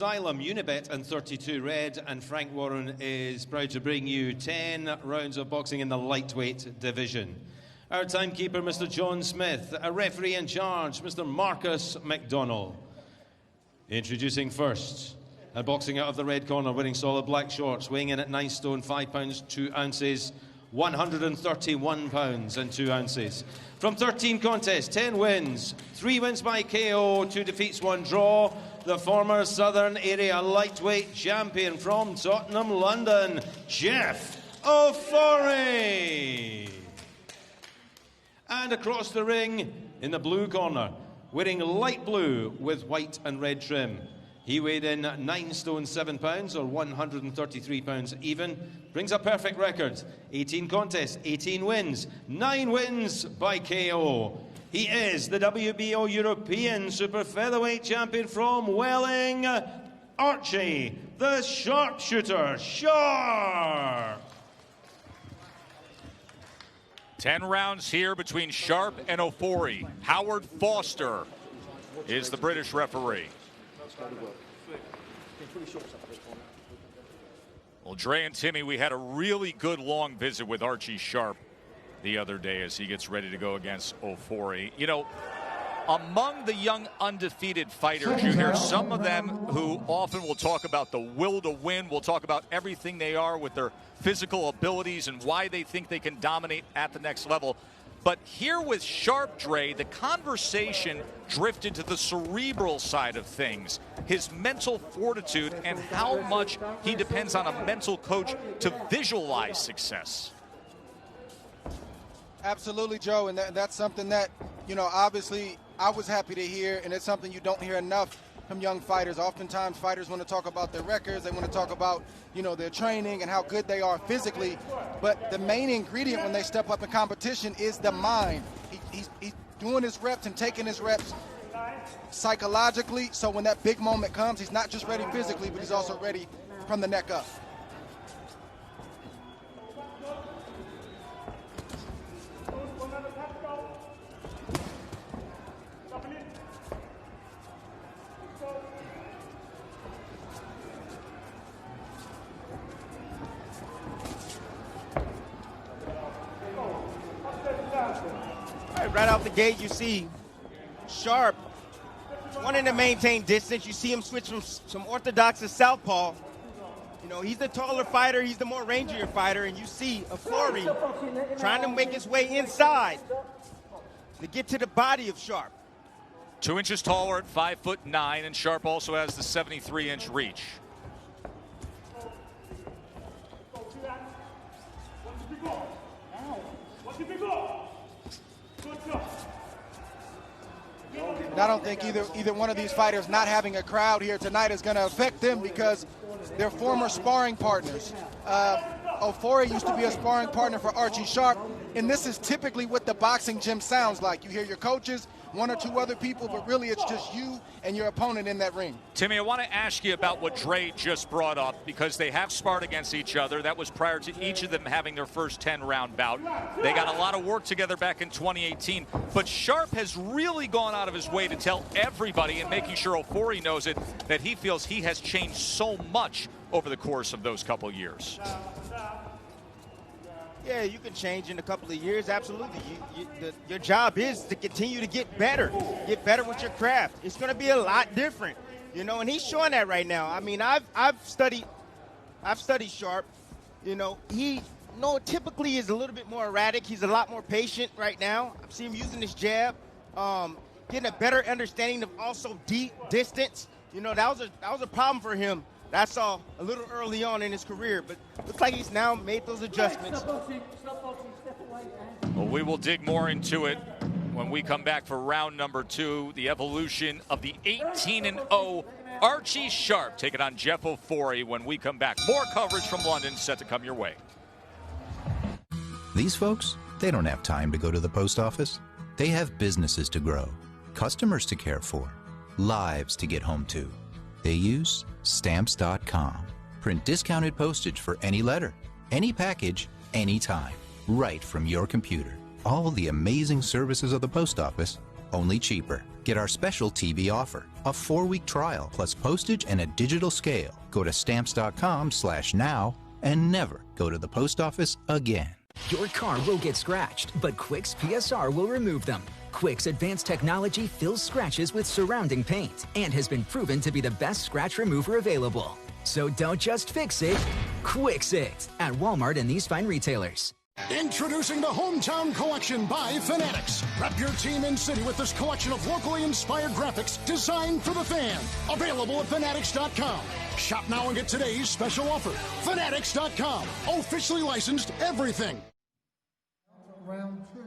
Xylem, Unibet and 32 Red, and Frank Warren is proud to bring you 10 rounds of boxing in the lightweight division. Our timekeeper, Mr. John Smith. A referee in charge, Mr. Marcus McDonnell. Introducing first, and boxing out of the red corner, wearing solid black shorts, weighing in at 9 stone, 5 pounds, 2 ounces, 131 pounds and 2 ounces. From 13 contests, 10 wins, 3 wins by KO, 2 defeats, 1 draw. The former Southern Area lightweight champion from Tottenham, London, Jeff Ofori. And across the ring, in the blue corner, wearing light blue with white and red trim. He weighed in 9 stone 7 pounds, or 133 pounds even. Brings a perfect record. 18 contests, 18 wins, 9 wins by KO. He is the WBO European Super Featherweight champion from Welling, Archie, the sharpshooter, Sharp. 10 rounds here between Sharp and Ofori. Howard Foster is the British referee. Well, Dre and Timmy, we had a really good long visit with Archie Sharp the other day as he gets ready to go against Ofori. You know, among the young undefeated fighters, you hear some of them who often will talk about the will to win, will talk about everything they are with their physical abilities and why they think they can dominate at the next level. But here with Sharp, Dre, the conversation drifted to the cerebral side of things, his mental fortitude and how much he depends on a mental coach to visualize success. Absolutely, Joe, and that's something that, you know, obviously I was happy to hear, and it's something you don't hear enough from young fighters. Oftentimes fighters want to talk about their records, they want to talk about, you know, their training and how good they are physically, but the main ingredient when they step up in competition is the mind. He's doing his reps and taking his reps psychologically, so when that big moment comes, he's not just ready physically, but he's also ready from the neck up. Right off the gate, you see Sharp wanting to maintain distance. You see him switch from some orthodox to southpaw. You know, he's the taller fighter, he's the more rangier fighter, and you see Ofori trying to make his way inside to get to the body of Sharp. 2 inches taller at 5'9", and Sharp also has the 73-inch reach. And I don't think either one of these fighters not having a crowd here tonight is going to affect them because they're former sparring partners. Ofori used to be a sparring partner for Archie Sharp, and this is typically what the boxing gym sounds like. You hear your coaches, 1 or 2 other people, but really it's just you and your opponent in that ring. Timmy, I want to ask you about what Dre just brought up, because they have sparred against each other. That was prior to each of them having their first 10-round bout. They got a lot of work together back in 2018, but Sharp has really gone out of his way to tell everybody, and making sure Ofori knows it, that he feels he has changed so much over the course of those couple years. Yeah, you can change in a couple of years, absolutely. Your job is to continue to get better with your craft. It's going to be a lot different, you know, and he's showing that right now. I mean, I've studied Sharp. You know, he typically is a little bit more erratic. He's a lot more patient right now. I see him using his jab, getting a better understanding of also deep distance. You know, that was a problem for him. That's all a little early on in his career, but looks like he's now made those adjustments. Well, we will dig more into it when we come back for round number 2, the evolution of the 18-0 Archie Sharp taking on Jeff Ofori when we come back. More coverage from London set to come your way. These folks, they don't have time to go to the post office. They have businesses to grow, customers to care for, lives to get home to. They use Stamps.com. Print discounted postage for any letter, any package, anytime, right from your computer. All the amazing services of the post office, only cheaper. Get our special TV offer, a 4-week trial plus postage and a digital scale. Go to stamps.com/now and never go to the post office again. Your car will get scratched, but Quix PSR will remove them. Quix advanced technology fills scratches with surrounding paint and has been proven to be the best scratch remover available. So don't just fix it, Quix it at Walmart and these fine retailers. Introducing the Hometown Collection by Fanatics. Wrap your team in city with this collection of locally inspired graphics designed for the fan. Available at Fanatics.com. Shop now and get today's special offer. Fanatics.com. Officially licensed everything. Round 2.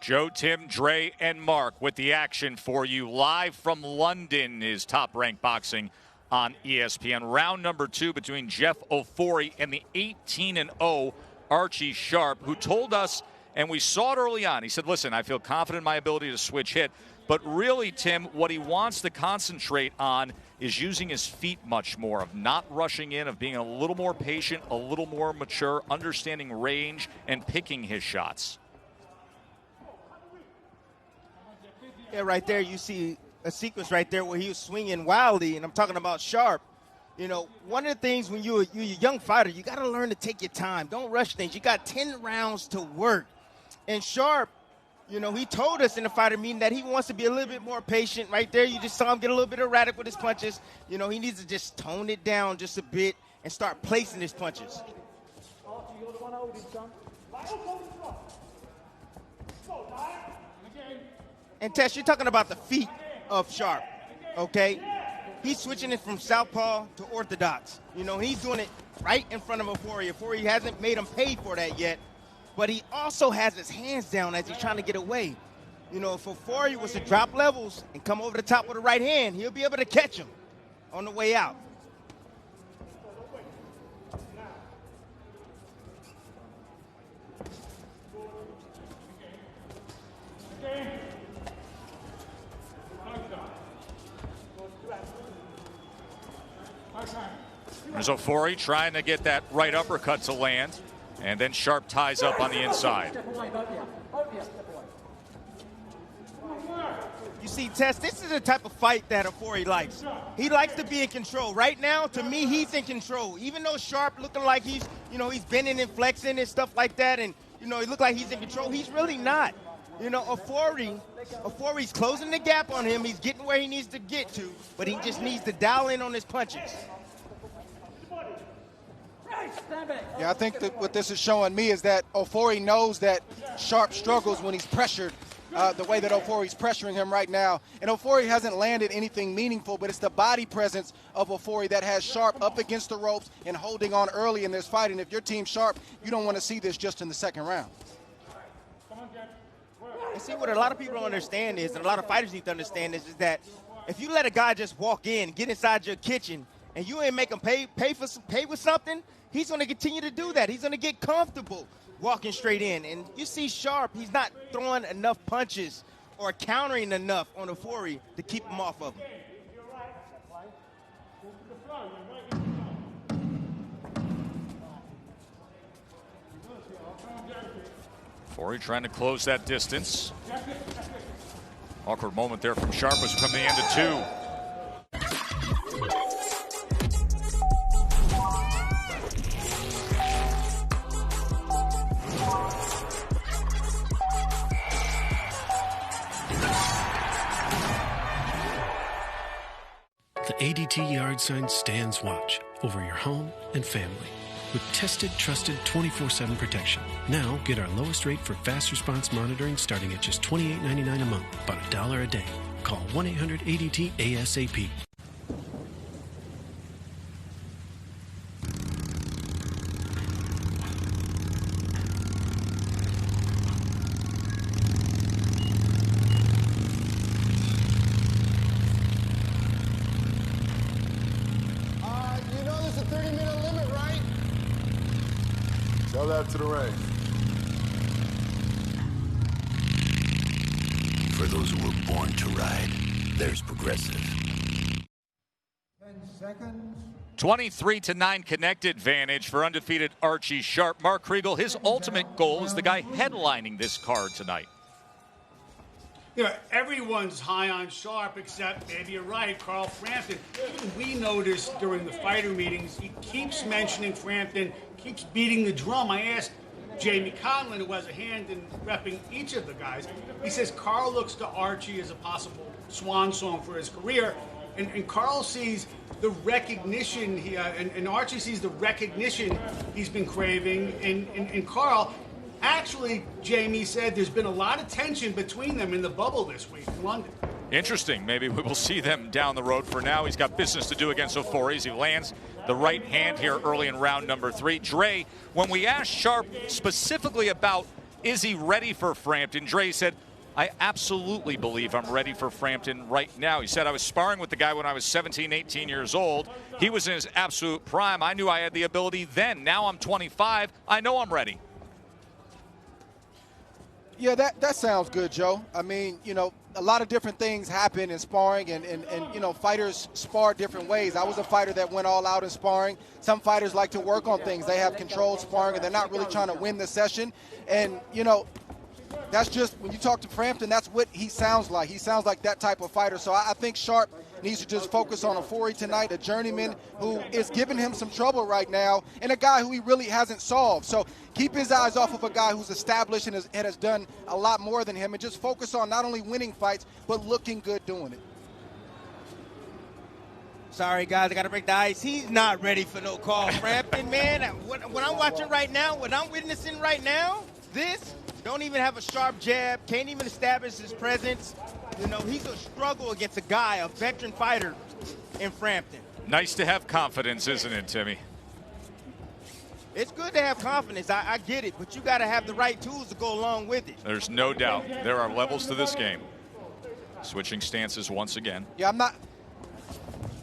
Joe, Tim, Dre, and Mark with the action for you live from London is Top Rank Boxing on ESPN. Round number 2 between Jeff Ofori and the 18-0 Archie Sharp, who told us, and we saw it early on, he said, listen, I feel confident in my ability to switch hit. But really, Tim, what he wants to concentrate on is using his feet much more, of not rushing in, of being a little more patient, a little more mature, understanding range, and picking his shots. Yeah, right there you see a sequence right there where he was swinging wildly, and I'm talking about Sharp. You know, one of the things when you're a young fighter, you got to learn to take your time. Don't rush things. You got 10 rounds to work. And Sharp, you know, he told us in the fighter meeting that he wants to be a little bit more patient. Right there, you just saw him get a little bit erratic with his punches. You know, he needs to just tone it down just a bit and start placing his punches. And Tess, you're talking about the feet of Sharp, okay? He's switching it from southpaw to orthodox. You know, he's doing it right in front of Ofori. Ofori hasn't made him pay for that yet, but he also has his hands down as he's trying to get away. You know, if Ofori was to drop levels and come over the top with the right hand, he'll be able to catch him on the way out. There's Ofori trying to get that right uppercut to land, and then Sharp ties up on the inside. You see, Tess, this is the type of fight that Ofori likes. He likes to be in control. Right now, to me, he's in control. Even though Sharp looking like he's bending and flexing and stuff like that, and, you know, he look like he's in control, he's really not. You know, Ofori's closing the gap on him. He's getting where he needs to get to, but he just needs to dial in on his punches. Yeah, I think that what this is showing me is that Ofori knows that Sharp struggles when he's pressured the way that Ofori's pressuring him right now. And Ofori hasn't landed anything meaningful, but it's the body presence of Ofori that has Sharp up against the ropes and holding on early in this fight. And if your team's Sharp, you don't want to see this just in the second round. And see, what a lot of people don't understand is, and a lot of fighters need to understand is that if you let a guy just walk in, get inside your kitchen, and you ain't make him pay with something, he's going to continue to do that. He's going to get comfortable walking straight in. And you see Sharp, he's not throwing enough punches or countering enough on Ofori to keep him off of him. Ofori trying to close that distance. Awkward moment there from Sharp as we come to the end of 2. The ADT Yard Sign stands watch over your home and family with tested, trusted 24/7 protection. Now get our lowest rate for fast response monitoring starting at just $28.99 a month, about $1 a day. Call 1-800-ADT-ASAP. You know there's a 30-minute limit, right? Tell that to the ring. For those who were born to ride, there's Progressive. 10 seconds. 23-9 connected advantage for undefeated Archie Sharp. Mark Kriegel, his ultimate goal is the guy headlining this card tonight. you know, everyone's high on Sharp except, maybe you're right, Carl Frampton. Even we noticed during the fighter meetings, he keeps mentioning Frampton, keeps beating the drum. I asked Jamie Conlon, who has a hand in repping each of the guys, he says Carl looks to Archie as a possible swan song for his career, and Carl sees the recognition, and Archie sees the recognition he's been craving in Carl. Actually, Jamie said there's been a lot of tension between them in the bubble this week in London. Interesting. Maybe we will see them down the road. For now, he's got business to do against Ofori as he lands the right hand here early in round number 3. Dre, when we asked Sharp specifically about is he ready for Frampton, Dre said, I absolutely believe I'm ready for Frampton right now. He said, I was sparring with the guy when I was 17, 18 years old. He was in his absolute prime. I knew I had the ability then. Now I'm 25. I know I'm ready. Yeah, that sounds good, Joe. I mean, you know, a lot of different things happen in sparring, and you know, fighters spar different ways. I was a fighter that went all out in sparring. Some fighters like to work on things. They have controlled sparring, and they're not really trying to win the session. And, you know, that's just, when you talk to Frampton, that's what he sounds like. He sounds like that type of fighter. So I think Sharp needs to just focus on Ofori tonight, a journeyman who is giving him some trouble right now, and a guy who he really hasn't solved. So keep his eyes off of a guy who's established and has done a lot more than him, and just focus on not only winning fights, but looking good doing it. Sorry, guys, I got to break the ice. He's not ready for no Carl Frampton, man. What I'm watching right now, what I'm witnessing right now, this, don't even have a sharp jab, can't even establish his presence. You know, he's a struggle against a guy, a veteran fighter in Frampton. Nice to have confidence, isn't it, Timmy? It's good to have confidence. I get it, but you got to have the right tools to go along with it. There's no doubt. There are levels to this game. Switching stances once again. Yeah, I'm not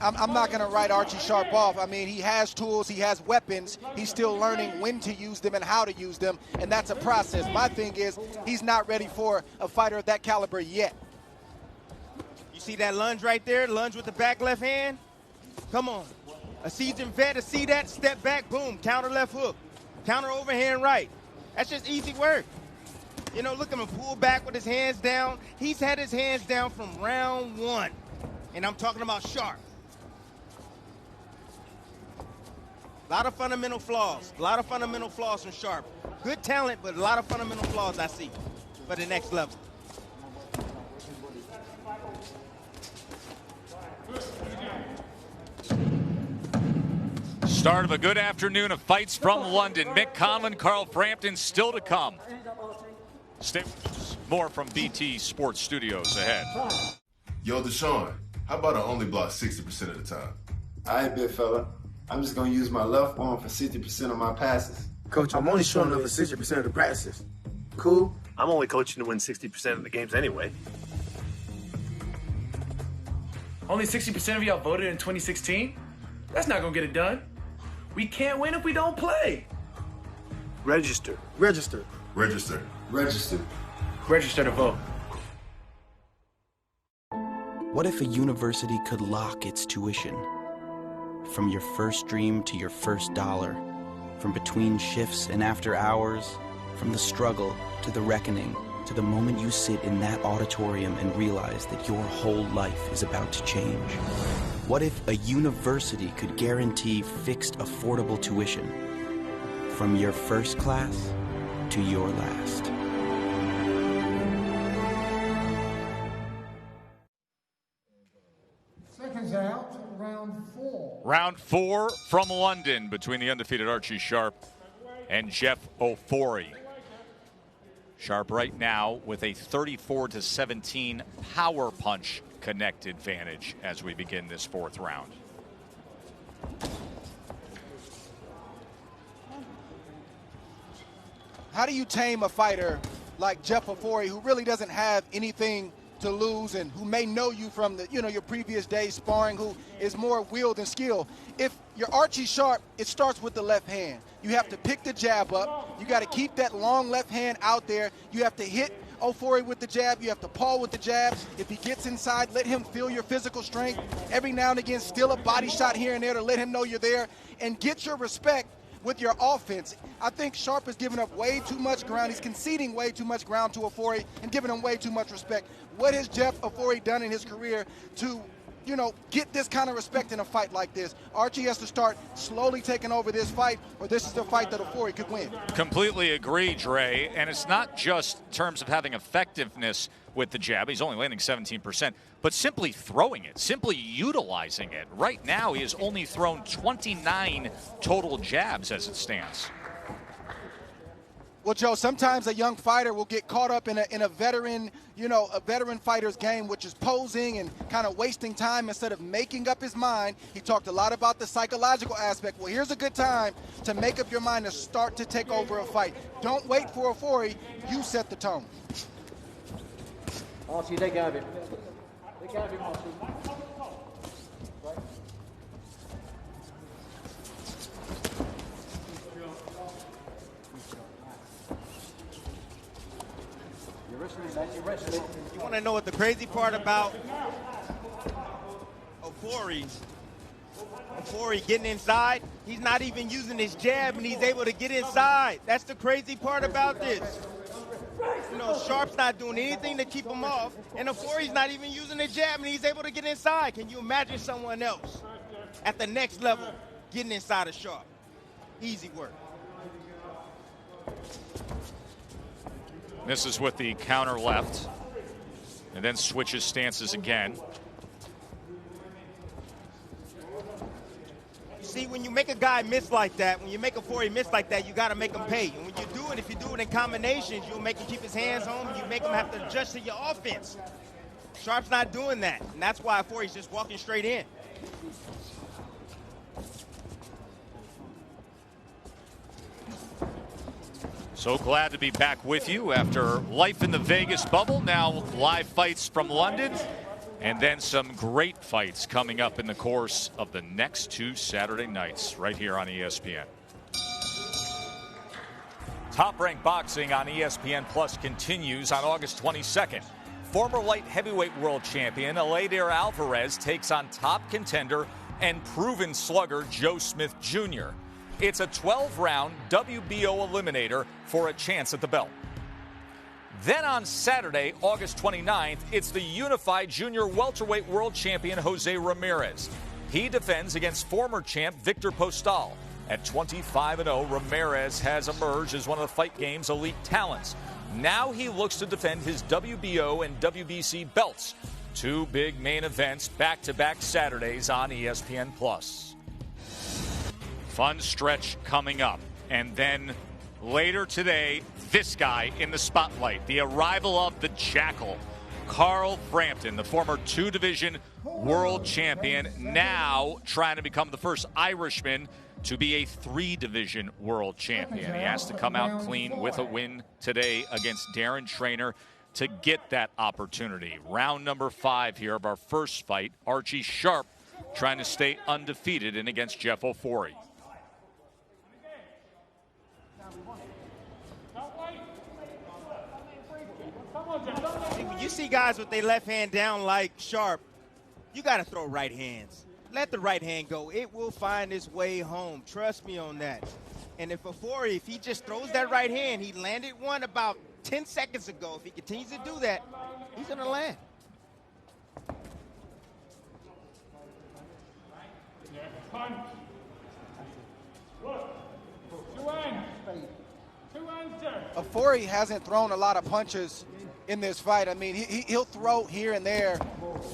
going to write Archie Sharp off. I mean, he has tools, he has weapons. He's still learning when to use them and how to use them, and that's a process. My thing is, he's not ready for a fighter of that caliber yet. You see that lunge right there? Lunge with the back left hand? Come on. A seasoned vet to see that, step back, boom, counter left hook. Counter overhand right. That's just easy work. You know, look at him pull back with his hands down. He's had his hands down from round 1. And I'm talking about Sharp. A lot of fundamental flaws. A lot of fundamental flaws from Sharp. Good talent, but a lot of fundamental flaws I see for the next level. Start of a good afternoon of fights from London. Mick Conlon, Carl Frampton still to come. Stay with us. More from BT Sports Studios ahead. Yo, Deshaun, how about I only block 60% of the time? All right, big fella. I'm just going to use my left arm for 60% of my passes. Coach, I'm only showing up for 60% of the practices. Cool? I'm only coaching to win 60% of the games anyway. Only 60% of y'all voted in 2016? That's not going to get it done. We can't win if we don't play. Register. Register. Register. Register. Register to vote. What if a university could lock its tuition? From your first dream to your first dollar, from between shifts and after hours, from the struggle to the reckoning, to the moment you sit in that auditorium and realize that your whole life is about to change. What if a university could guarantee fixed, affordable tuition from your first class to your last? Seconds out, round 4. Round 4 from London between the undefeated Archie Sharp and Jeff Ofori. Sharp right now with a 34-17 power punch connect advantage as we begin this 4th round. How do you tame a fighter like Jeff Ofori, who really doesn't have anything to lose and who may know you from the, your previous days sparring, who is more will than skill? If you're Archie Sharp, it starts with the left hand. You have to pick the jab up. You got to keep that long left hand out there. You have to hit Ofori with the jab. You have to paw with the jab. If he gets inside, let him feel your physical strength. Every now and again, steal a body shot here and there to let him know you're there and get your respect with your offense. I think Sharp is giving up way too much ground. He's conceding way too much ground to Ofori and giving him way too much respect. What has Jeff Ofori done in his career to, you know, get this kind of respect in a fight like this? Archie has to start slowly taking over this fight, or this is the fight that Ofori could win. Completely agree, Dre. And it's not just in terms of having effectiveness with the jab. He's only landing 17%, but simply throwing it, simply utilizing it. Right now, he has only thrown 29 total jabs as it stands. Well, Joe, sometimes a young fighter will get caught up in a veteran, you know, a veteran fighter's game, which is posing and kind of wasting time instead of making up his mind. He talked a lot about the psychological aspect. Well, here's a good time to make up your mind to start to take over a fight. Don't wait for Ofori. You set the tone. Archie, they got it. They got it, Archie. You want to know what the crazy part about Ofori getting inside? He's not even using his jab, and he's able to get inside. That's the crazy part about this. You know, Sharp's not doing anything to keep him off, and Ofori's not even using the jab, and he's able to get inside. Can you imagine someone else at the next level getting inside of Sharp? Easy work. Misses with the counter left, and then switches stances again. See, when you make a guy miss like that, when you make Ofori miss like that, you got to make him pay. And when you do it, if you do it in combinations, you'll make him keep his hands home, and you make him have to adjust to your offense. Sharp's not doing that, and that's why Ofori's just walking straight in. So glad to be back with you after life in the Vegas bubble. Now live fights from London, and then some great fights coming up in the course of the next 2 Saturday nights right here on ESPN. Top Rank Boxing on ESPN Plus continues on August 22nd. Former light heavyweight world champion Eleider Alvarez takes on top contender and proven slugger Joe Smith Jr. It's a 12-round WBO eliminator for a chance at the belt. Then on Saturday, August 29th, it's the unified junior welterweight world champion Jose Ramirez. He defends against former champ Victor Postal. At 25-0, Ramirez has emerged as one of the Fight Game's elite talents. Now he looks to defend his WBO and WBC belts. 2 big main events back-to-back Saturdays on ESPN+. Fun stretch coming up. And then later today, this guy in the spotlight, the arrival of the Jackal, Carl Frampton, the former 2-division world champion, now trying to become the first Irishman to be a 3-division world champion. He has to come out clean with a win today against Darren Trainer to get that opportunity. Round number 5 here of our first fight. Archie Sharp trying to stay undefeated in against Jeff Ofori. When you see guys with their left hand down like Sharp, you got to throw right hands. Let the right hand go. It will find its way home. Trust me on that. And if Ofori, if he just throws that right hand, he landed one about 10 seconds ago. If he continues to do that, he's going to land. Ofori hasn't thrown a lot of punches in this fight. I mean, he'll throw here and there,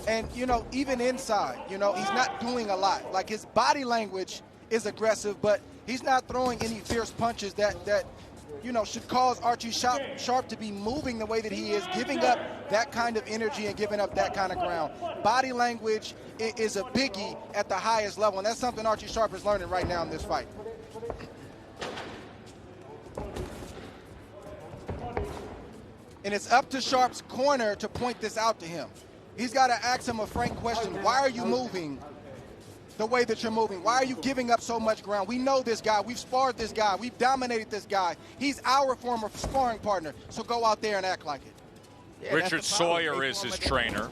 and, you know, even inside, you know, he's not doing a lot. Like, his body language is aggressive, but he's not throwing any fierce punches that you know, should cause Archie Sharp to be moving the way that he is, giving up that kind of energy and giving up that kind of ground. Body language is a biggie at the highest level, and that's something Archie Sharp is learning right now in this fight. And it's up to Sharp's corner to point this out to him. He's got to ask him a frank question. Why are you moving the way that you're moving? Why are you giving up so much ground? We know this guy. We've sparred this guy. We've dominated this guy. He's our former sparring partner. So go out there and act like it. Yeah, Richard Sawyer is his trainer.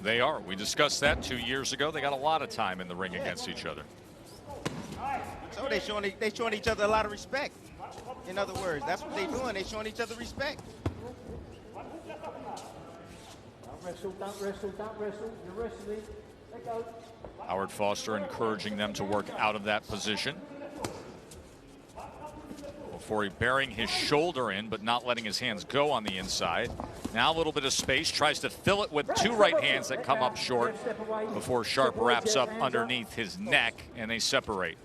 They are. We discussed that 2 years ago. They got a lot of time in the ring against each other. So they showing each other a lot of respect. In other words, that's what they're doing. They're showing each other respect. Don't wrestle. You're wrestling. Let go. Howard Foster encouraging them to work out of that position. Ofori bearing his shoulder in, but not letting his hands go on the inside. Now a little bit of space, tries to fill it with two right hands that come up short before Sharp wraps up underneath his neck, and they separate.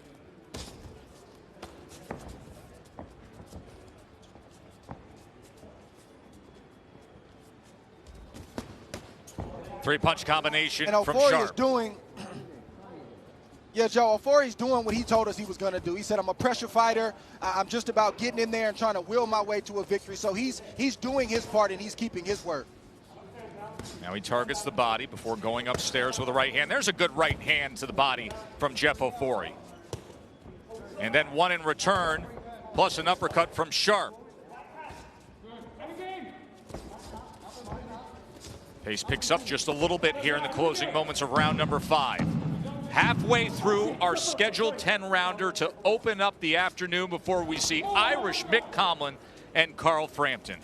Three-punch combination and from Ofori Sharp. is doing, yeah, Joe, Ofori's doing what he told us he was going to do. He said, I'm a pressure fighter. I'm just about getting in there and trying to will my way to a victory. So he's doing his part, and he's keeping his word. Now he targets the body before going upstairs with a right hand. There's a good right hand to the body from Jeff Ofori. And then one in return, plus an uppercut from Sharp. Pace picks up just a little bit here in the closing moments of round number 5. Halfway through our scheduled 10-rounder to open up the afternoon before we see Irish Mick Conlan and Carl Frampton.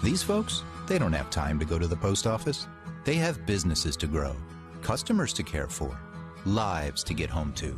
These folks, they don't have time to go to the post office. They have businesses to grow, customers to care for, lives to get home to.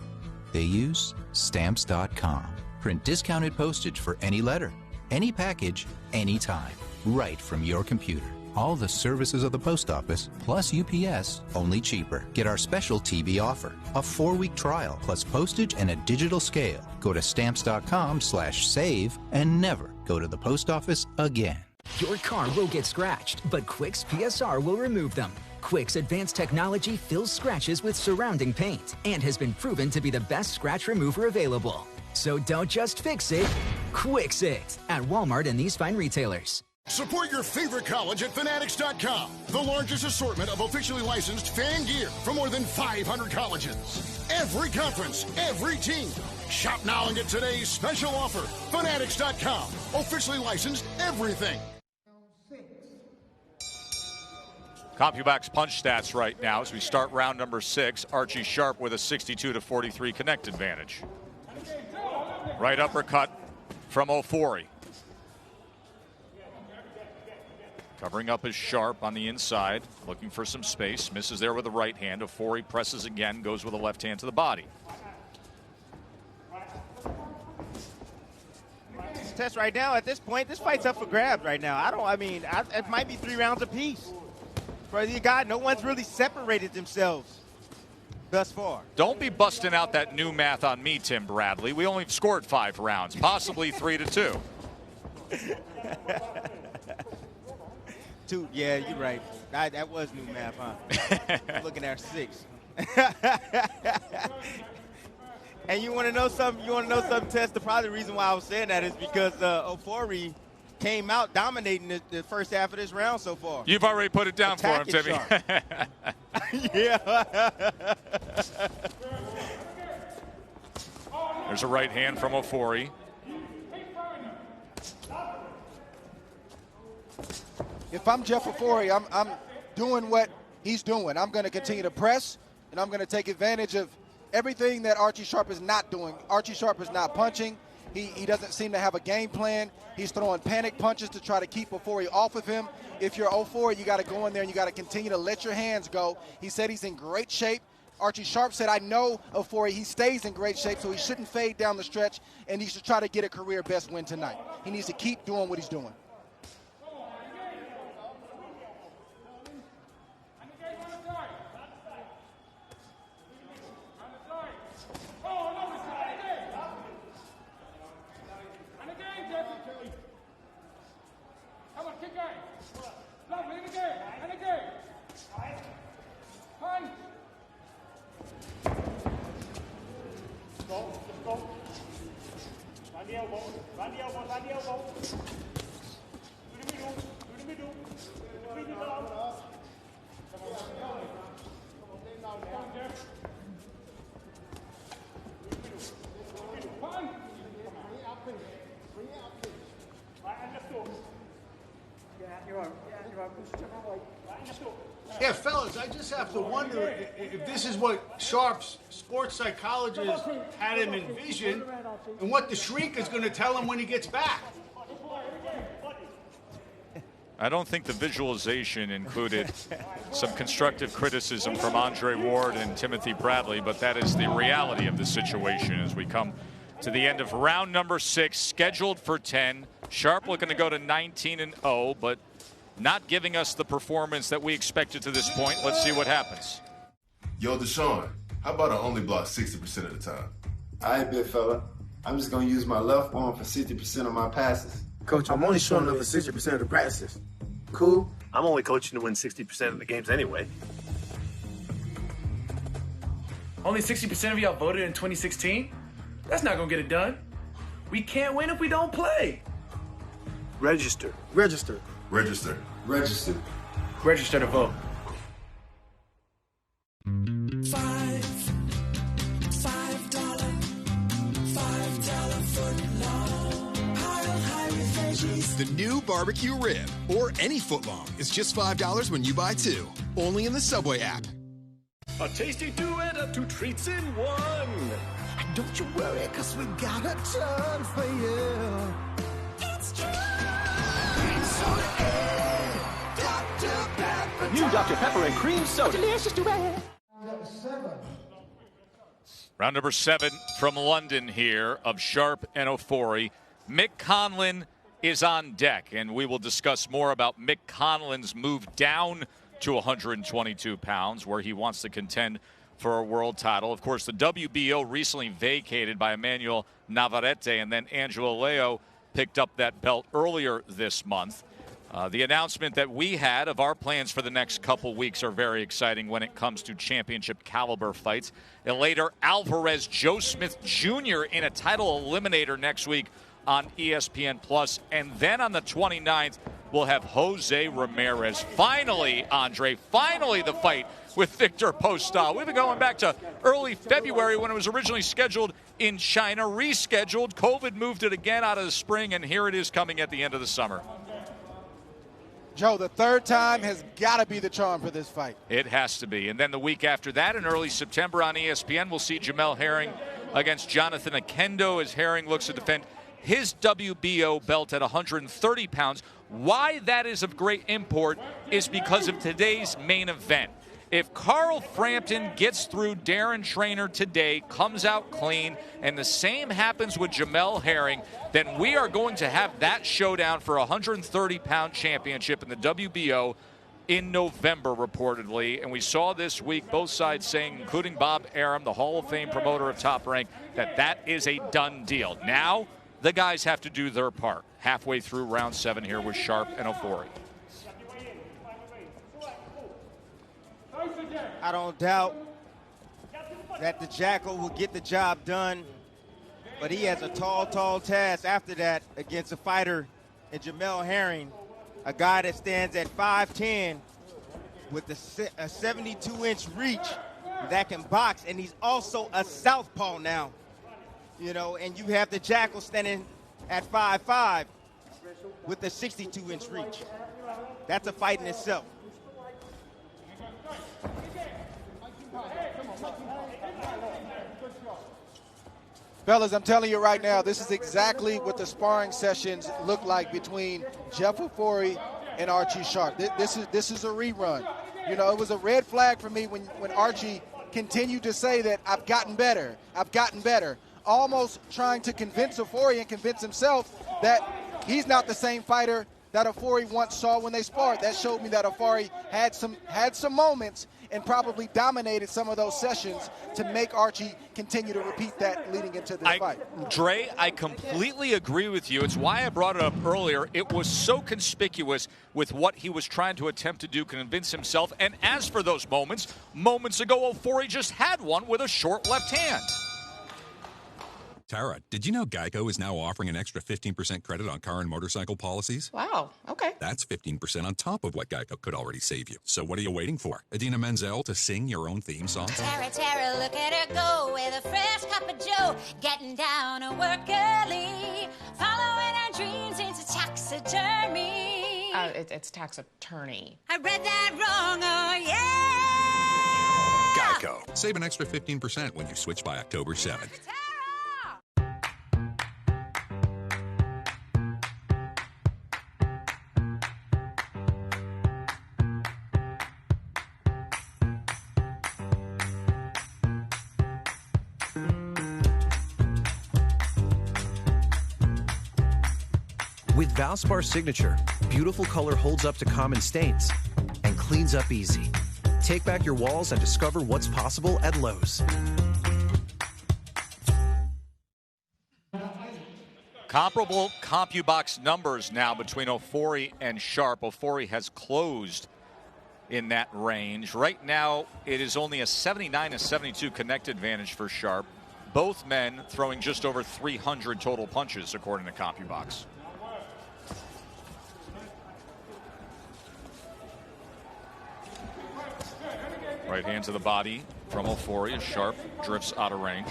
They use Stamps.com. Print discounted postage for any letter, any package, anytime, right from your computer. All the services of the post office, plus UPS, only cheaper. Get our special TV offer, a 4-week trial, plus postage and a digital scale. Go to Stamps.com/save and never go to the post office again. Your car will get scratched, but Quix PSR will remove them. Quix advanced technology fills scratches with surrounding paint and has been proven to be the best scratch remover available. So don't just fix it, Quix it at Walmart and these fine retailers. Support your favorite college at Fanatics.com. The largest assortment of officially licensed fan gear from more than 500 colleges. Every conference, every team. Shop now and get today's special offer. Fanatics.com. Officially licensed everything. CompuBox punch stats right now as we start round number 6. Archie Sharp with a 62-43 connect advantage. Right uppercut from Ofori. Covering up is Sharp on the inside, looking for some space. Misses there with the right hand. Ofori presses again, goes with a left hand to the body. This test right now, at this point, this fight's up for grabs right now. It might be 3 rounds apiece. For the guy, no one's really separated themselves thus far. Don't be busting out that new math on me, Tim Bradley. We only scored 5 rounds, possibly 3-2. 2, yeah, you're right. That was new math, huh? Looking at 6. And you want to know something? Tess? Probably the reason why I was saying that is because Ofori came out dominating the first half of this round so far. You've already put it down for him, Timmy. Yeah. There's a right hand from Ofori. If I'm Jeff Ofori, I'm doing what he's doing. I'm going to continue to press, and I'm going to take advantage of everything that Archie Sharp is not doing. Archie Sharp is not punching. He doesn't seem to have a game plan. He's throwing panic punches to try to keep Ofori off of him. If you're Ofori, you got to go in there and you got to continue to let your hands go. He said he's in great shape. Archie Sharp said, I know Ofori, he stays in great shape, so he shouldn't fade down the stretch, and he should try to get a career best win tonight. He needs to keep doing what he's doing. Yeah, fellas, I just have to wonder if this is what Sharp's sports psychologist had him envision and what the Shriek is going to tell him when he gets back. I don't think the visualization included some constructive criticism from Andre Ward and Timothy Bradley, but that is the reality of the situation as we come to the end of round number 6, scheduled for 10. Sharp looking to go to 19-0, but not giving us the performance that we expected to this point. Let's see what happens. Yo, Deshaun, how about I only block 60% of the time? All right, big fella. I'm just going to use my left arm for 60% of my passes. Coach, I'm only showing up for 60% of the practices. Cool? I'm only coaching to win 60% of the games anyway. Only 60% of y'all voted in 2016? That's not gonna get it done. We can't win if we don't play. Register. Register. Register. Register. Register to vote. The new barbecue rib, or any footlong, is just $5 when you buy 2. Only in the Subway app. A tasty duet of 2 treats in one. And don't you worry, cause we got a ton for you. It's true. Dr. Pepper. New Dr. Pepper and cream soda. Delicious to bad. Round number 7 from London here of Sharp and Ofori. Mick Conlon is on deck, and we will discuss more about Mick Conlon's move down to 122 pounds, where he wants to contend for a world title. Of course, the WBO recently vacated by Emmanuel Navarrete, and then Angelo Leo picked up that belt earlier this month. The announcement that we had of our plans for the next couple weeks are very exciting when it comes to championship caliber fights. And later, Alvarez Joe Smith Jr. in a title eliminator next week on ESPN+. And then on the 29th, we'll have Jose Ramirez. Finally, Andre, finally the fight with Victor Postol. We've been going back to early February when it was originally scheduled in China, rescheduled. COVID moved it again out of the spring, and here it is coming at the end of the summer. Joe, the third time has got to be the charm for this fight. It has to be. And then the week after that, in early September on ESPN, we'll see Jamel Herring against Jonathan Akendo as Herring looks to defend his WBO belt at 130 pounds. Why that is of great import is because of today's main event. If Carl Frampton gets through Darren Trainer today, comes out clean, and the same happens with Jamel Herring, then we are going to have that showdown for a 130-pound championship in the WBO in November, reportedly. And we saw this week both sides saying, including Bob Arum, the Hall of Fame promoter of Top Rank, that that is a done deal. Now, the guys have to do their part. Halfway through round 7 here with Sharp and Ofori. I don't doubt that the Jackal will get the job done, but he has a tall task after that against a fighter in Jamel Herring, a guy that stands at 5'10", with a 72-inch reach that can box, and he's also a southpaw now. You know, and you have the Jackal standing at 5'5" with a 62-inch reach. That's a fight in itself. Fellas, I'm telling you right now, this is exactly what the sparring sessions look like between Jeff Ofori and Archie Sharp. This is a rerun. You know, it was a red flag for me when Archie continued to say that I've gotten better, almost trying to convince Ofori and convince himself that he's not the same fighter that Ofori once saw when they sparred. That showed me that Ofori had some moments and probably dominated some of those sessions to make Archie continue to repeat that leading into this fight. Dre, I completely agree with you. It's why I brought it up earlier. It was so conspicuous with what he was trying to attempt to do, convince himself. And as for those moments ago, Ofori just had one with a short left hand. Tara, did you know Geico is now offering an extra 15% credit on car and motorcycle policies? Wow, okay. That's 15% on top of what Geico could already save you. So what are you waiting for? Idina Menzel to sing your own theme song? Tara, look at her go with a fresh cup of joe, getting down to work early, following her dreams into taxidermy. It's tax attorney. I read that wrong, oh yeah! Geico. Save an extra 15% when you switch by October 7th. With Valspar Signature, beautiful color holds up to common stains and cleans up easy. Take back your walls and discover what's possible at Lowe's. Comparable CompuBox numbers now between Ofori and Sharp. Ofori has closed in that range. Right now, it is only a 79-72 connect advantage for Sharp. Both men throwing just over 300 total punches, according to CompuBox. Right hand to the body from Ofori as Sharp drifts out of range.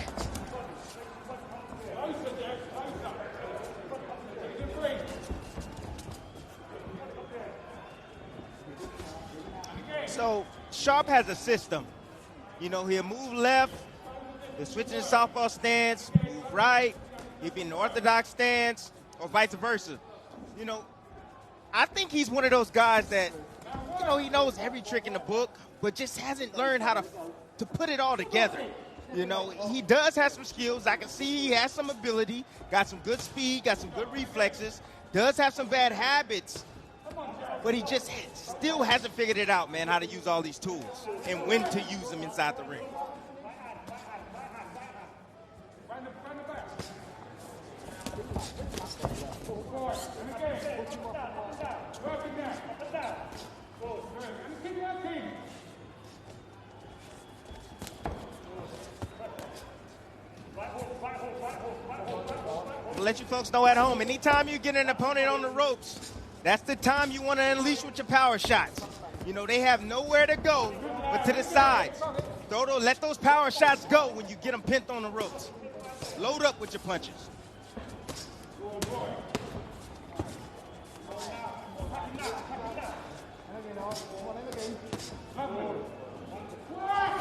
So Sharp has a system. You know, he'll move left, he'll switch in the southpaw stance, move right, he'll be in the orthodox stance, or vice versa. You know, I think he's one of those guys that, you know, he knows every trick in the book, but just hasn't learned how to put it all together. You know, he does have some skills. I can see he has some ability, got some good speed, got some good reflexes, does have some bad habits, but he just still hasn't figured it out, man, how to use all these tools and when to use them inside the ring. I'll let you folks know at home, anytime you get an opponent on the ropes, that's the time you want to unleash with your power shots. You know, they have nowhere to go but to the sides. Let those power shots go when you get them pinned on the ropes. Load up with your punches.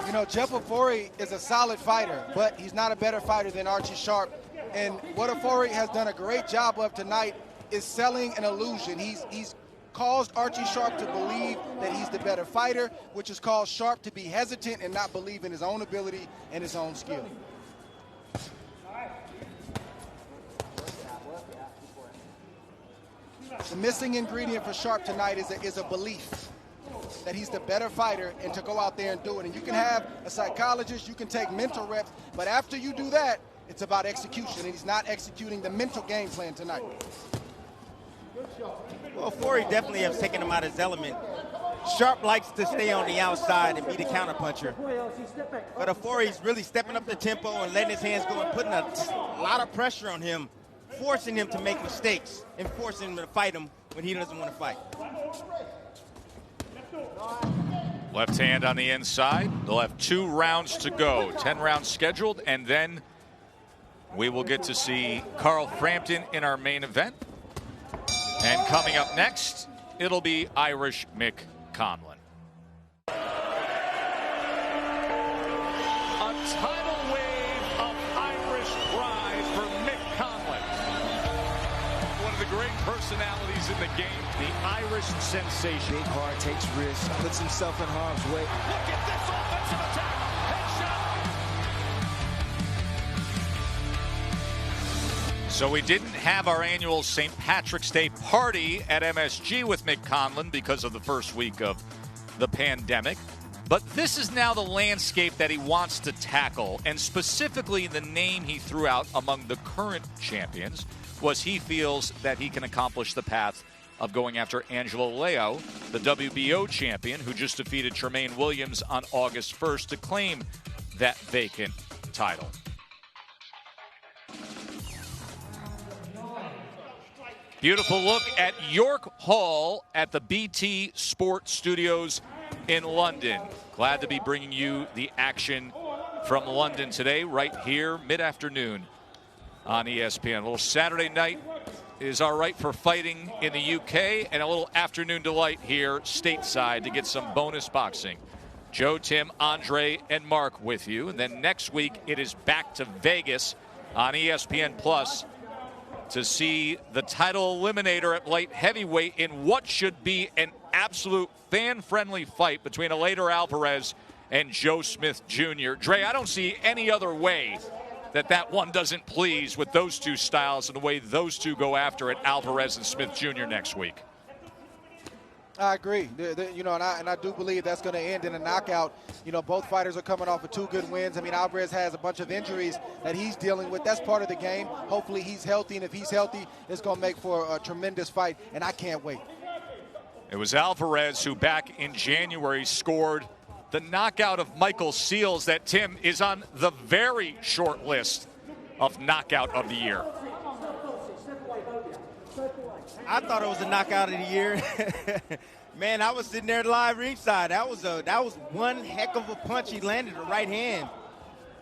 You know, Jeff Ofori is a solid fighter, but he's not a better fighter than Archie Sharp. And what Ofori has done a great job of tonight is selling an illusion. He's caused Archie Sharp to believe that he's the better fighter, which has caused Sharp to be hesitant and not believe in his own ability and his own skill. The missing ingredient for Sharp tonight is a belief that he's the better fighter and to go out there and do it. And you can have a psychologist, you can take mental reps, but after you do that, it's about execution, and he's not executing the mental game plan tonight. Well, Ofori definitely has taken him out of his element. Sharp likes to stay on the outside and be the counterpuncher. But Ofori's really stepping up the tempo and letting his hands go and putting a lot of pressure on him, forcing him to make mistakes and forcing him to fight him when he doesn't want to fight. Left hand on the inside. They'll have 2 rounds to go. 10 rounds scheduled, and then we will get to see Carl Frampton in our main event. And coming up next, it'll be Irish Mick Conlan. A tidal wave of Irish pride for Mick Conlan. One of the great personalities in the game, the Irish sensation. Big heart, takes risks, puts himself in harm's way. Look at this offensive attack. So we didn't have our annual St. Patrick's Day party at MSG with Mick Conlan because of the first week of the pandemic. But this is now the landscape that he wants to tackle, and specifically the name he threw out among the current champions was he feels that he can accomplish the path of going after Angelo Leo, the WBO champion, who just defeated Tremaine Williams on August 1st to claim that vacant title. Beautiful look at York Hall at the BT Sport Studios in London. Glad to be bringing you the action from London today, right here, mid-afternoon on ESPN. A little Saturday night is all right for fighting in the UK, and a little afternoon delight here stateside to get some bonus boxing. Joe, Tim, Andre, and Mark with you. And then next week it is back to Vegas on ESPN Plus to see the title eliminator at light heavyweight in what should be an absolute fan-friendly fight between Eleider Alvarez and Joe Smith Jr. Dre, I don't see any other way that one doesn't please with those two styles and the way those two go after it, Alvarez and Smith Jr. next week. I agree. You know, and I do believe that's going to end in a knockout. You know, both fighters are coming off of 2 good wins. I mean, Alvarez has a bunch of injuries that he's dealing with. That's part of the game. Hopefully he's healthy, and if he's healthy, it's going to make for a tremendous fight, and I can't wait. It was Alvarez who back in January scored the knockout of Michael Seals that, Tim, is on the very short list of knockout of the year. I thought it was a knockout of the year. Man, I was sitting there live ringside. That was one heck of a punch. He landed the right hand.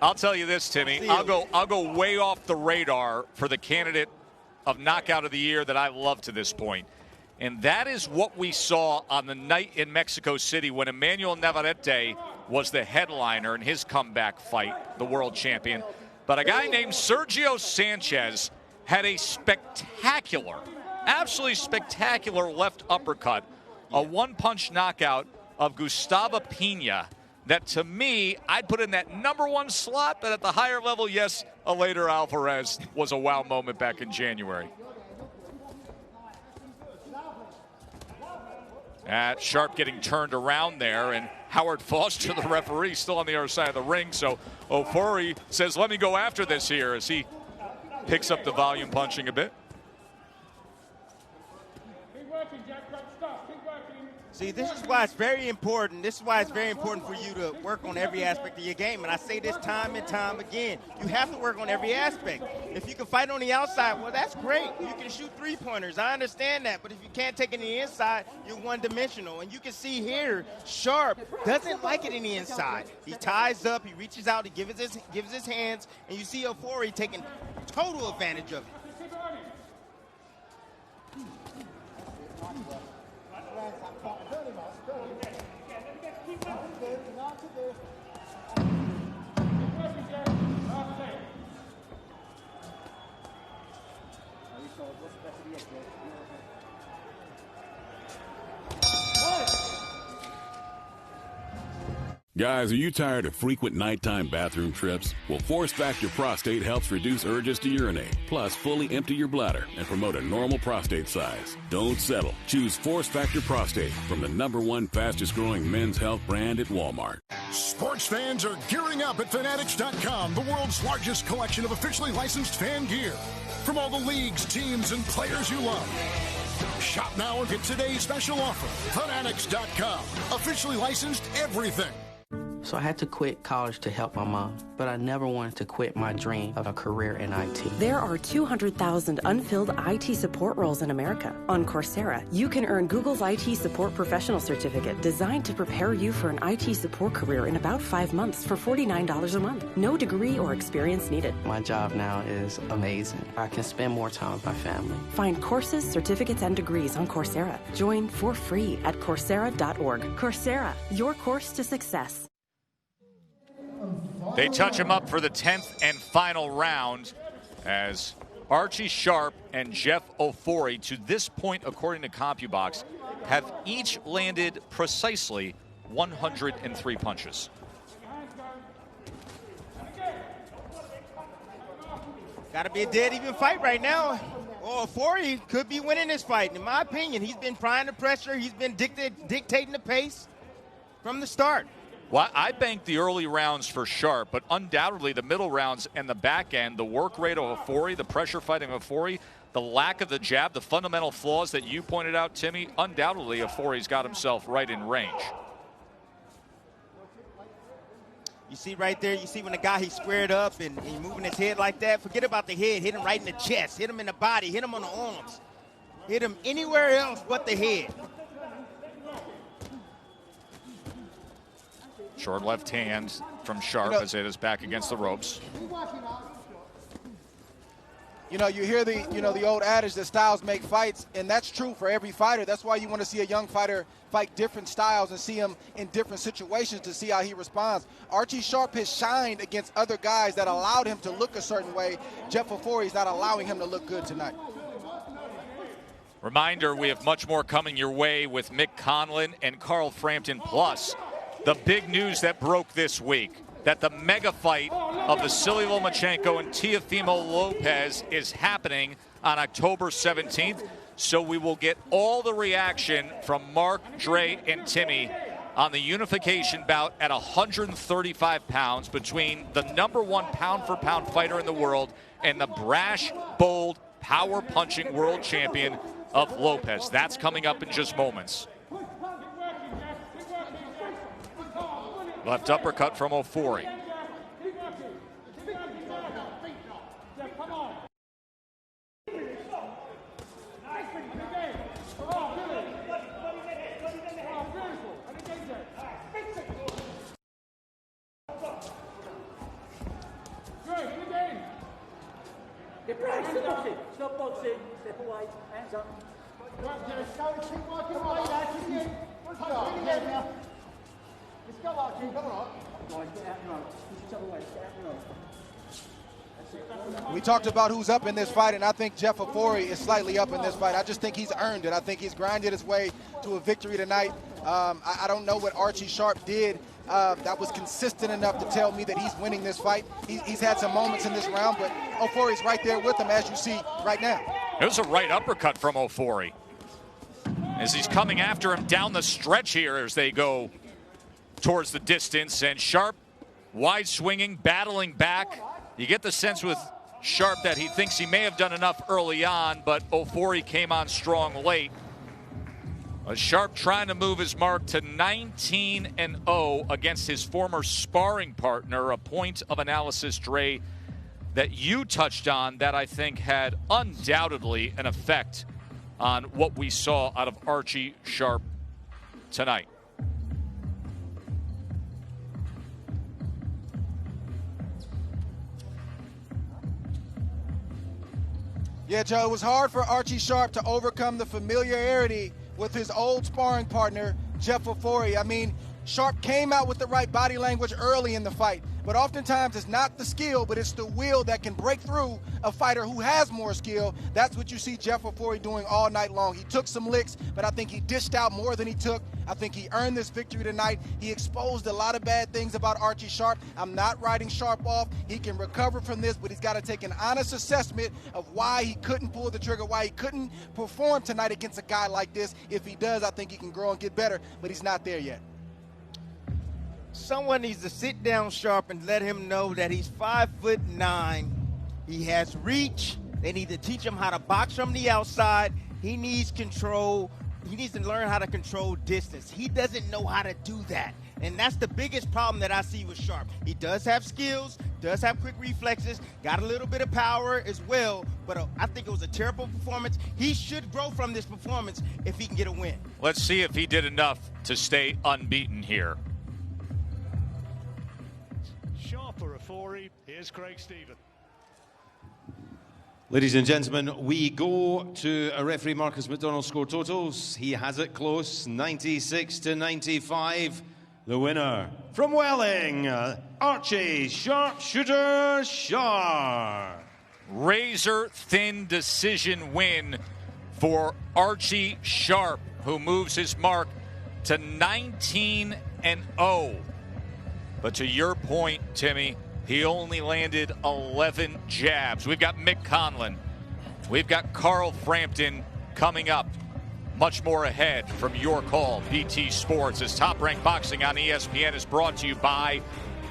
I'll tell you this, Timmy. I'll go way off the radar for the candidate of knockout of the year that I love to this point. And that is what we saw on the night in Mexico City when Emmanuel Navarrete was the headliner in his comeback fight, the world champion. But a guy named Sergio Sanchez had a spectacular, absolutely spectacular left uppercut, a one-punch knockout of Gustavo Pena that, to me, I'd put in that #1 slot, but at the higher level, yes, Eleider Alvarez was a wow moment back in January. Sharp getting turned around there, and Howard Foster, the referee, still on the other side of the ring. So Ofori says, let me go after this here, as he picks up the volume punching a bit. See, this is why it's very important. This is why it's very important for you to work on every aspect of your game. And I say this time and time again. You have to work on every aspect. If you can fight on the outside, well, that's great. You can shoot three-pointers. I understand that. But if you can't take it in the inside, you're one-dimensional. And you can see here, Sharp doesn't like it in the inside. He ties up. He reaches out. He gives his hands. And you see Ofori taking total advantage of it. Guys, are you tired of frequent nighttime bathroom trips? Well, Force Factor Prostate helps reduce urges to urinate, plus fully empty your bladder and promote a normal prostate size. Don't settle. Choose Force Factor Prostate from the #1 fastest growing men's health brand at Walmart. Sports fans are gearing up at Fanatics.com, the world's largest collection of officially licensed fan gear. From all the leagues, teams, and players you love. Shop now and get today's special offer. Fanatics.com, officially licensed everything. So I had to quit college to help my mom, but I never wanted to quit my dream of a career in IT. There are 200,000 unfilled IT support roles in America. On Coursera, you can earn Google's IT Support Professional Certificate designed to prepare you for an IT support career in about 5 months for $49 a month. No degree or experience needed. My job now is amazing. I can spend more time with my family. Find courses, certificates, and degrees on Coursera. Join for free at Coursera.org. Coursera, your course to success. They touch him up for the 10th and final round as Archie Sharp and Jeff Ofori, to this point, according to CompuBox, have each landed precisely 103 punches. Got to be a dead even fight right now. Oh, Ofori could be winning this fight. In my opinion, he's been applying the pressure. He's been dictating the pace from the start. Well, I banked the early rounds for Sharp, but undoubtedly the middle rounds and the back end, the work rate of Ofori, the pressure fighting of Ofori, the lack of the jab, the fundamental flaws that you pointed out, Timmy, undoubtedly Ofori's got himself right in range. You see right there, you see when the guy, he's squared up and he's moving his head like that. Forget about the head. Hit him right in the chest. Hit him in the body. Hit him on the arms. Hit him anywhere else but the head. Short left hand from Sharp as it is back against the ropes. You know, you hear the old adage that styles make fights, and that's true for every fighter. That's why you want to see a young fighter fight different styles and see him in different situations to see how he responds. Archie Sharp has shined against other guys that allowed him to look a certain way. Jeff Ofori is not allowing him to look good tonight. Reminder, we have much more coming your way with Mick Conlan and Carl Frampton. Plus, the big news that broke this week, that the mega fight of Vasily Lomachenko and Teofimo Lopez is happening on October 17th. So we will get all the reaction from Mark, Dre, and Timmy on the unification bout at 135 pounds between the #1 pound-for-pound fighter in the world and the brash, bold, power-punching world champion of Lopez. That's coming up in just moments. Left uppercut from Ofori. Stop boxing, step away, hands up. We talked about who's up in this fight, and I think Jeff Ofori is slightly up in this fight. I just think he's earned it. I think he's grinded his way to a victory tonight. I don't know what Archie Sharp did that was consistent enough to tell me that he's winning this fight. He's had some moments in this round, but Ofori's right there with him, as you see right now. There's a right uppercut from Ofori as he's coming after him down the stretch here as they go towards the distance. And Sharp, wide swinging, battling back. You get the sense with Sharp that he thinks he may have done enough early on, but Ofori came on strong late. Sharp trying to move his mark to 19-0 against his former sparring partner, a point of analysis, Dre, that you touched on that I think had undoubtedly an effect on what we saw out of Archie Sharp tonight. Yeah, Joe, it was hard for Archie Sharp to overcome the familiarity with his old sparring partner, Jeff Ofori. I mean, Sharp came out with the right body language early in the fight, but oftentimes it's not the skill, but it's the will that can break through a fighter who has more skill. That's what you see Jeff Ofori doing all night long. He took some licks, but I think he dished out more than he took. I think he earned this victory tonight. He exposed a lot of bad things about Archie Sharp. I'm not writing Sharp off. He can recover from this, but he's got to take an honest assessment of why he couldn't pull the trigger, why he couldn't perform tonight against a guy like this. If he does, I think he can grow and get better, but he's not there yet. Someone needs to sit down Sharp and let him know that he's 5'9". He has reach. They need to teach him how to box from the outside. He needs control. He needs to learn how to control distance. He doesn't know how to do that. And that's the biggest problem that I see with Sharp. He does have skills, does have quick reflexes, got a little bit of power as well, but I think it was a terrible performance. He should grow from this performance if he can get a win. Let's see if he did enough to stay unbeaten here. Sharp or Ofori, here's Craig Stephen. Ladies and gentlemen, we go to a referee Marcus McDonald score totals. He has it close, 96-95. The winner from Welling, Archie Sharpshooter Sharp. Razor-thin decision win for Archie Sharp, who moves his mark to 19-0. But to your point, Timmy, he only landed 11 jabs. We've got Mick Conlan. We've got Carl Frampton coming up. Much more ahead from your call, BT Sports, as Top Rank Boxing on ESPN is brought to you by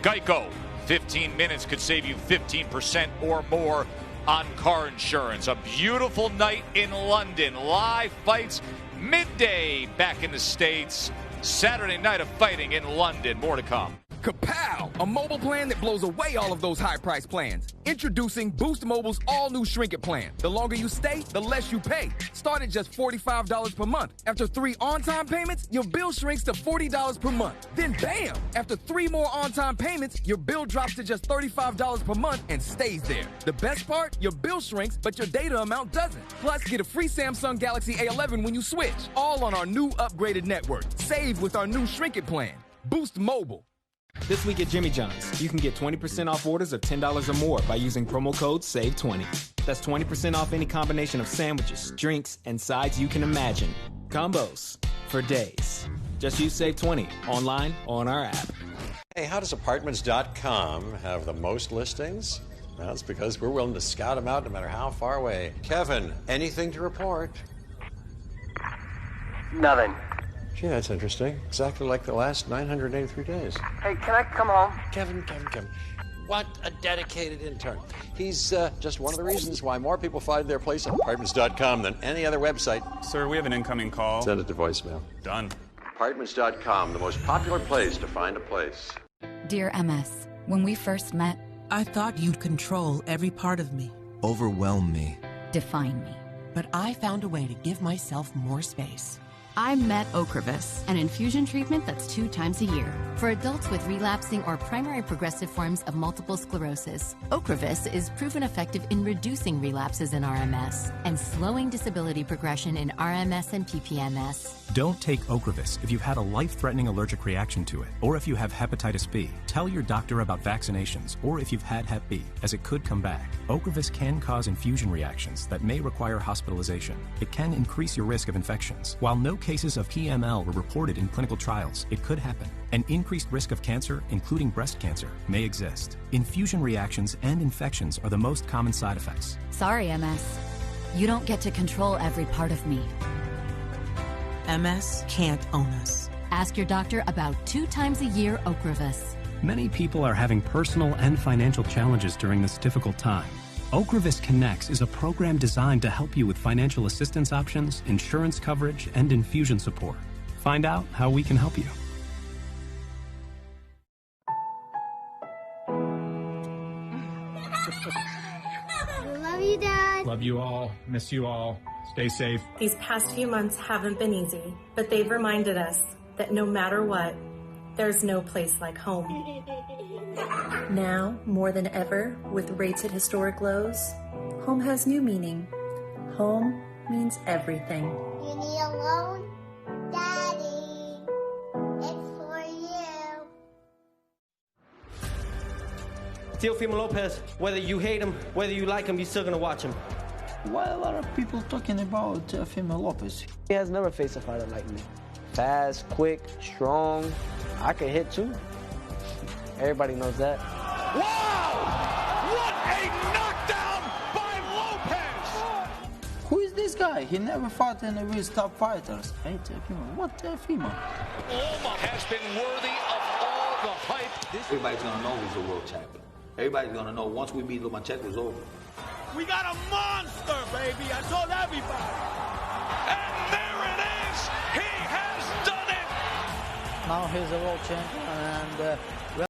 Geico. 15 minutes could save you 15% or more on car insurance. A beautiful night in London. Live fights midday back in the States. Saturday night of fighting in London. More to come. Kapow! A mobile plan that blows away all of those high-priced plans. Introducing Boost Mobile's all-new Shrink It plan. The longer you stay, the less you pay. Start at just $45 per month. After 3 on-time payments, your bill shrinks to $40 per month. Then bam! After 3 more on-time payments, your bill drops to just $35 per month and stays there. The best part? Your bill shrinks, but your data amount doesn't. Plus, get a free Samsung Galaxy A11 when you switch. All on our new upgraded network. Save with our new Shrink It plan. Boost Mobile. This week at Jimmy John's, you can get 20% off orders of $10 or more by using promo code SAVE20. That's 20% off any combination of sandwiches, drinks, and sides you can imagine. Combos for days. Just use SAVE20 online or on our app. Hey, how does Apartments.com have the most listings? Well, it's because we're willing to scout them out no matter how far away. Kevin, anything to report? Nothing. Gee, that's interesting. Exactly like the last 983 days. Hey, can I come home? Kevin. What a dedicated intern. He's just one of the reasons why more people find their place at Apartments.com than any other website. Sir, we have an incoming call. Send it to voicemail. Done. Apartments.com, the most popular place to find a place. Dear MS, when we first met, I thought you'd control every part of me. Overwhelm me. define me. But I found a way to give myself more space. I met Ocrevus, an infusion treatment that's 2 times a year. For adults with relapsing or primary progressive forms of multiple sclerosis, Ocrevus is proven effective in reducing relapses in RMS and slowing disability progression in RMS and PPMS. Don't take Ocrevus if you've had a life-threatening allergic reaction to it, or if you have hepatitis B. Tell your doctor about vaccinations, or if you've had Hep B, as it could come back. Ocrevus can cause infusion reactions that may require hospitalization. It can increase your risk of infections. While no cases of PML were reported in clinical trials, it could happen. An increased risk of cancer, including breast cancer, may exist. Infusion reactions and infections are the most common side effects. Sorry, MS. You don't get to control every part of me. MS can't own us. Ask your doctor about 2 times a year Ocrevus. Many people are having personal and financial challenges during this difficult time. Ocrevus Connects is a program designed to help you with financial assistance options, insurance coverage, and infusion support. Find out how we can help you. Love you, Dad. Love you all. Miss you all. Stay safe. These past few months haven't been easy, but they've reminded us that no matter what, there's no place like home. Now, more than ever, with rates at historic lows, home has new meaning. Home means everything. You need a loan? Daddy, it's for you. Teofimo Lopez, whether you hate him, whether you like him, you're still gonna watch him. Why a lot of people talking about Teofimo Lopez? He has never faced a fighter like me. Fast, quick, strong. I can hit too. Everybody knows that. Wow! What a knockdown by Lopez! Who is this guy? He never fought any of his top fighters. Hey, Teofimo, what Teofimo? Loma has been worthy of all the hype. Everybody's gonna know who's a world champion. Everybody's gonna know once we beat Lomachenko's over. We got a monster, baby. I told everybody. And there it is. He has done it. Now he's a world champion and